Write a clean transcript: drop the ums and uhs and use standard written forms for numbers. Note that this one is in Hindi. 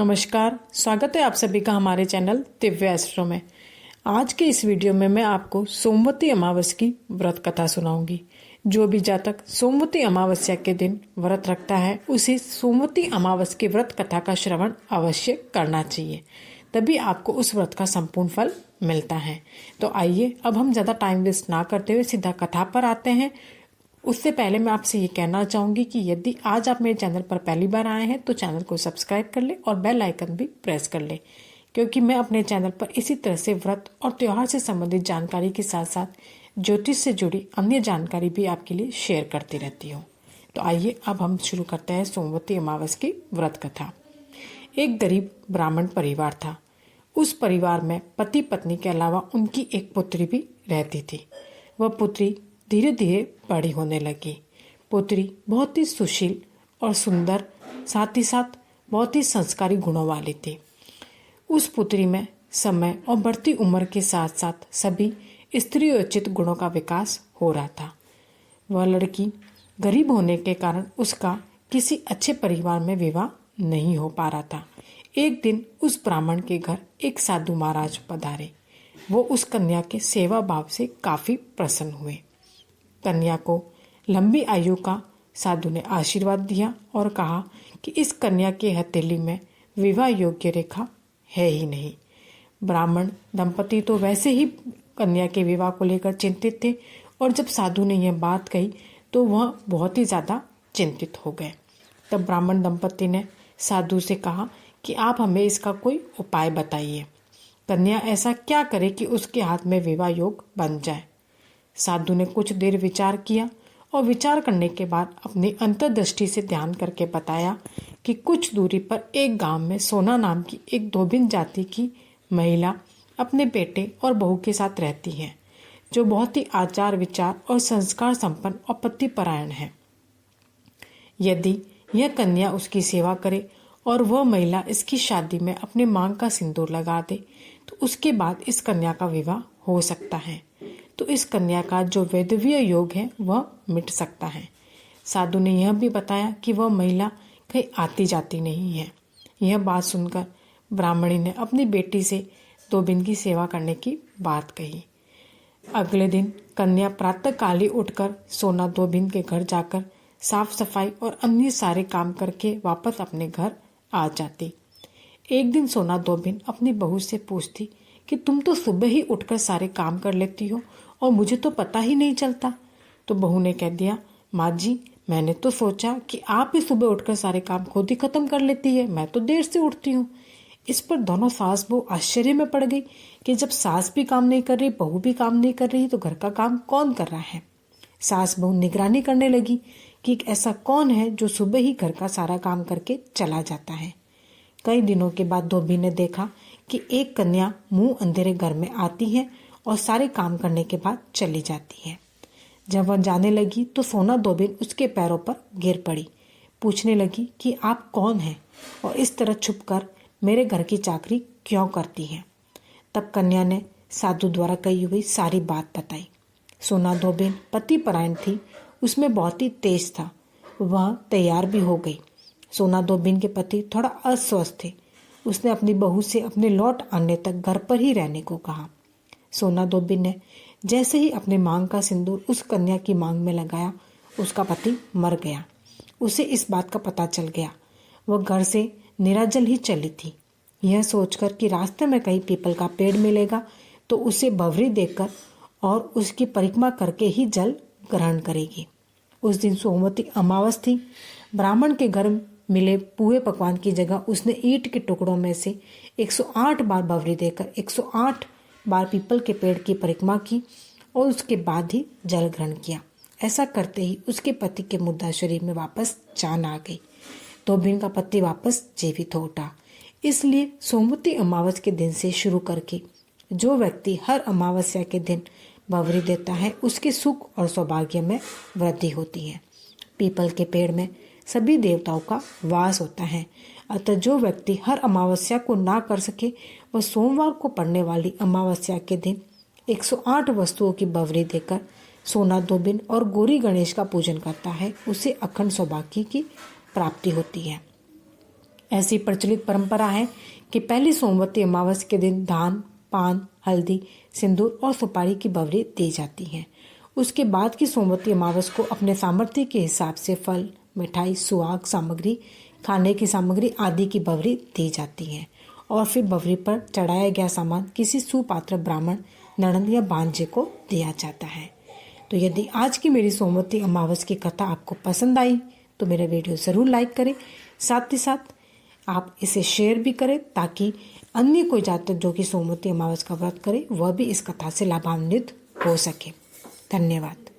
नमस्कार, स्वागत है आप सभी का हमारे चैनल दिव्य एस्ट्रो में। आज के इस वीडियो में मैं आपको सोमवती अमावस्या की व्रत कथा सुनाऊंगी। जो भी जातक सोमवती अमावस्या के दिन व्रत रखता है उसे सोमवती अमावस्या की व्रत कथा का श्रवण अवश्य करना चाहिए, तभी आपको उस व्रत का संपूर्ण फल मिलता है। तो आइए अब हम ज़्यादा टाइम वेस्ट ना करते हुए सीधा कथा पर आते हैं। उससे पहले मैं आपसे ये कहना चाहूँगी कि यदि आज आप मेरे चैनल पर पहली बार आए हैं तो चैनल को सब्सक्राइब कर ले और बेल आइकन भी प्रेस कर ले, क्योंकि मैं अपने चैनल पर इसी तरह से व्रत और त्यौहार से संबंधित जानकारी के साथ साथ ज्योतिष से जुड़ी अन्य जानकारी भी आपके लिए शेयर करती रहती हूँ। तो आइए अब हम शुरू करते हैं सोमवती अमावस्या की व्रत कथा। एक गरीब ब्राह्मण परिवार था। उस परिवार में पति पत्नी के अलावा उनकी एक पुत्री भी रहती थी। वह पुत्री धीरे धीरे बड़ी होने लगी। पुत्री बहुत ही सुशील और सुंदर, साथ ही साथ बहुत ही संस्कारी गुणों वाली थी। उस पुत्री में समय और बढ़ती उम्र के साथ साथ सभी स्त्रीयोचित गुणों का विकास हो रहा था। वह लड़की गरीब होने के कारण उसका किसी अच्छे परिवार में विवाह नहीं हो पा रहा था। एक दिन उस ब्राह्मण के घर एक साधु महाराज पधारे। वो उस कन्या के सेवा भाव से काफी प्रसन्न हुए। कन्या को लंबी आयु का साधु ने आशीर्वाद दिया और कहा कि इस कन्या के हथेली में विवाह योग्य रेखा है ही नहीं। ब्राह्मण दंपति तो वैसे ही कन्या के विवाह को लेकर चिंतित थे, और जब साधु ने यह बात कही तो वह बहुत ही ज्यादा चिंतित हो गए। तब ब्राह्मण दंपति ने साधु से कहा कि आप हमें इसका कोई उपाय बताइए। कन्या ऐसा क्या करे कि उसके हाथ में विवाह योग बन जाए। साधु ने कुछ देर विचार किया और विचार करने के बाद अपनी अंतर्दृष्टि से ध्यान करके बताया कि कुछ दूरी पर एक गांव में सोना नाम की एक धोबिन जाति की महिला अपने बेटे और बहू के साथ रहती है, जो बहुत ही आचार विचार और संस्कार संपन्न और पतिपरायण है। यदि यह कन्या उसकी सेवा करे और वह महिला इसकी शादी में अपने मांग का सिंदूर लगा दे तो उसके बाद इस कन्या का विवाह हो सकता है। तो इस कन्या का जो वैधव्य योग है वह मिट सकता है। साधु ने यह भी बताया कि वह महिला कहीं आती जाती नहीं है। यह बात सुनकर ब्राह्मणी ने अपनी बेटी से धोबिन की सेवा करने की बात कही। अगले दिन कन्या प्रातः काल ही उठकर सोना धोबिन के घर जाकर साफ सफाई और अन्य सारे काम करके वापस अपने घर आ जाती। एक दिन सोना धोबिन अपनी बहू से पूछती कि तुम तो सुबह ही उठकर सारे काम कर लेती हो और मुझे तो पता ही नहीं चलता। तो बहू ने कह दिया, माँ जी, मैंने तो सोचा कि आप ही सुबह उठकर सारे काम खुद ही खत्म कर लेती है, मैं तो देर से उठती हूँ। इस पर दोनों सास बहू आश्चर्य में पड़ गई कि जब सास भी काम नहीं कर रही, बहू भी काम नहीं कर रही, तो घर का काम कौन कर रहा है। सास बहू निगरानी करने लगी कि ऐसा कौन है जो सुबह ही घर का सारा काम करके चला जाता है। कई दिनों के बाद धोबी ने देखा कि एक कन्या मुंह अंधेरे घर में आती है और सारे काम करने के बाद चली जाती है। जब वह जाने लगी तो सोना धोबिन उसके पैरों पर गिर पड़ी। पूछने लगी कि आप कौन हैं और इस तरह छुपकर मेरे घर की चाकरी क्यों करती हैं। तब कन्या ने साधु द्वारा कही हुई सारी बात बताई। सोना धोबिन पति परायण थी, उसमें बहुत ही तेज था। वह तैयार भी हो गई। सोना धोबिन के पति थोड़ा अस्वस्थ थे। उसने अपनी बहू से अपने लौट आने तक घर पर ही रहने को कहा। सोना धोबिन ने जैसे ही अपने मांग का सिंदूर उस कन्या की मांग में लगाया, उसका पति मर गया। उसे इस बात का पता चल गया। वह घर से निराजल ही चली थी। यह सोचकर कि रास्ते में कहीं पीपल का पेड़ मिलेगा तो उसे भंवरी देकर और उसकी परिक्रमा करके ही जल ग्रहण करेगी। उस दिन सोमवती अमावस्या थी। ब्राह्मण के घर मिले पुए पकवान की जगह उसने ईंट के टुकड़ों में से 108 बार भंवरी देकर 108 बार पीपल के पेड़ की परिक्रमा की और उसके बाद ही जल ग्रहण किया। ऐसा करते ही उसके पति के मुर्दा शरीर में वापस जान आ गई। धोबिन का पति वापस जीवित हो उठा। इसलिए सोमवती अमावस्या के दिन से शुरू करके जो व्यक्ति हर अमावस्या के दिन भंवरी देता है उसके सुख और सौभाग्य में वृद्धि होती है। पीपल के पेड़ में सभी देवताओं का वास होता है। अतः जो व्यक्ति हर अमावस्या को ना कर सके वह सोमवार को पड़ने वाली अमावस्या के दिन 108 वस्तुओं की भंवरी देकर सोना धोबिन और गौरी गणेश का पूजन करता है, उसे अखंड सौभाग्य की प्राप्ति होती है। ऐसी प्रचलित परंपरा है कि पहली सोमवती अमावस्या के दिन धान, पान, हल्दी, सिंदूर और सुपारी की बवरी दी जाती है। उसके बाद की सोमवती अमावस्या को अपने सामर्थ्य के हिसाब से फल, मिठाई, सुहाग सामग्री, खाने की सामग्री आदि की बवरी दी जाती है और फिर बवरी पर चढ़ाया गया सामान किसी सुपात्र ब्राह्मण, ननद या भांजे को दिया जाता है। तो यदि आज की मेरी सोमवती अमावस्या की कथा आपको पसंद आई तो मेरा वीडियो ज़रूर लाइक करें, साथ ही साथ आप इसे शेयर भी करें ताकि अन्य कोई जातक जो कि सोमवती अमावस्या का व्रत करे वह भी इस कथा से लाभान्वित हो सके। धन्यवाद।